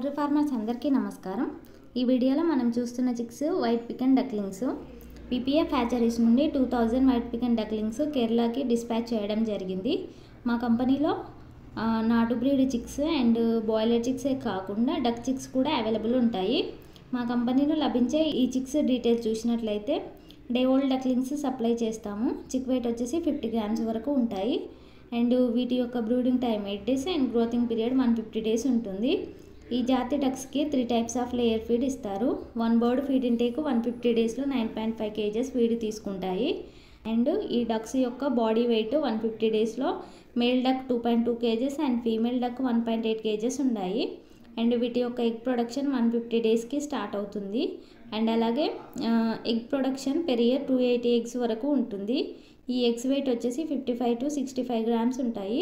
Poultry farmers అందరికీ నమస్కారం। ఈ వీడియోలో మనం చూస్తున్న చిక్స్ వైట్ పికెన్ డక్లింగ్స్ పీపీఎఫ్ హ్యాచరీస్ నుండి 2000 వైట్ పికెన్ డక్లింగ్స్ కేరళకి డిస్పాచ్ చేయడం జరిగింది। మా కంపెనీలో నాటు బ్రీడ్ చిక్స్ అండ్ బాయిలర్ చిక్సే కాకుండా డక్ చిక్స్ కూడా అవైలబుల్ ఉంటాయి। మా కంపెనీలో లభించే ఈ చిక్స్ డీటెయిల్స్ చూసినట్లయితే డే ఓల్డ్ డక్లింగ్స్ సప్లై చేస్తాము। చిక్ వెయిట్ వచ్చేసి 50 గ్రామ్స్ వరకు ఉంటాయి అండ్ వీటి యొక్క brooding time 8 days and growing period 150 days ఉంటుంది। ఈ జాతి డక్స్కి 3 టైప్స్ ఆఫ్ లేయర్ ఫీడ్ ఇస్తారు। 1 బర్డ్ ఫీడ్ ఇంటేక్ 150 డేస్లో 9.5 kgs ఫీడ్ తీసుకుంటాయి అండ్ ఈ డక్స్ యొక్క బాడీ వెయిట్ 150 డేస్లో male duck 2.2 kgs and female duck 1.8 kgs ఉన్నాయి అండ్ వీటి యొక్క ఎగ్ ప్రొడక్షన్ 150 డేస్కి స్టార్ట్ అవుతుంది అండ్ అలాగే egg production per year 280 eggs వరకు ఉంటుంది। ఈ ఎగ్స్ వెయిట్ వచ్చేసి 55 to 65 గ్రామ్స్ ఉంటాయి।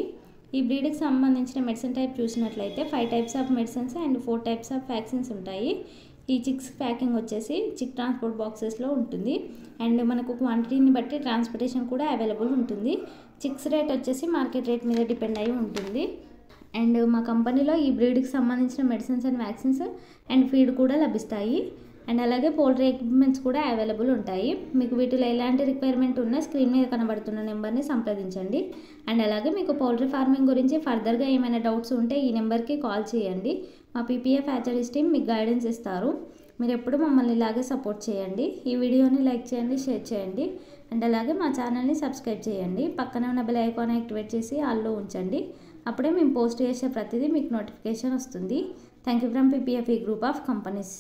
ఈ బ్రీడ్కి సంబంధించిన మెడిసిన్ టైప్ చూసినట్లయితే 5 types of medicines and 4 types of vaccines ఉంటాయి। ఈ చిక్స్ ప్యాకింగ్ వచ్చేసి చిక్ ట్రాన్స్పోర్ట్ బాక్సెస్లో ఉంటుంది అండ్ మనకు క్వాంటిటీని బట్టి ట్రాన్స్పోర్టేషన్ కూడా అవైలబుల్ ఉంటుంది। చిక్స్ రేట్ వచ్చేసి మార్కెట్ రేట్ మీద డిపెండ్ అయి ఉంటుంది అండ్ మా కంపెనీలో ఈ బ్రీడ్కి సంబంధించిన medicines and vaccines and feed కూడా లభిస్తాయి అండ్ అలాగే పౌల్ట్రీ ఎక్విప్మెంట్స్ కూడా అవైలబుల్ ఉంటాయి। మీకు వీటిలో ఎలాంటి రిక్వైర్మెంట్ ఉన్నా స్క్రీన్ మీద కనబడుతున్న నెంబర్ని సంప్రదించండి అండ్ అలాగే మీకు పౌల్ట్రీ ఫార్మింగ్ గురించి ఫర్దర్గా ఏమైనా డౌట్స్ ఉంటే ఈ నెంబర్కి కాల్ చేయండి। మా పీపీఎఫ్ హ్యాచరీస్ టీమ్ మీకు గైడెన్స్ ఇస్తారు। మీరు ఎప్పుడు మమ్మల్ని ఇలాగే సపోర్ట్ చేయండి। ఈ వీడియోని లైక్ చేయండి, షేర్ చేయండి అండ్ అలాగే మా ఛానల్ని సబ్స్క్రైబ్ చేయండి। పక్కనే ఉన్న బెల్ ఐకాన్ యాక్టివేట్ చేసి ఆల్లో ఉంచండి, అప్పుడే మేము పోస్ట్ చేసే ప్రతిదీ మీకు నోటిఫికేషన్ వస్తుంది। Thank you from PPF group of companies.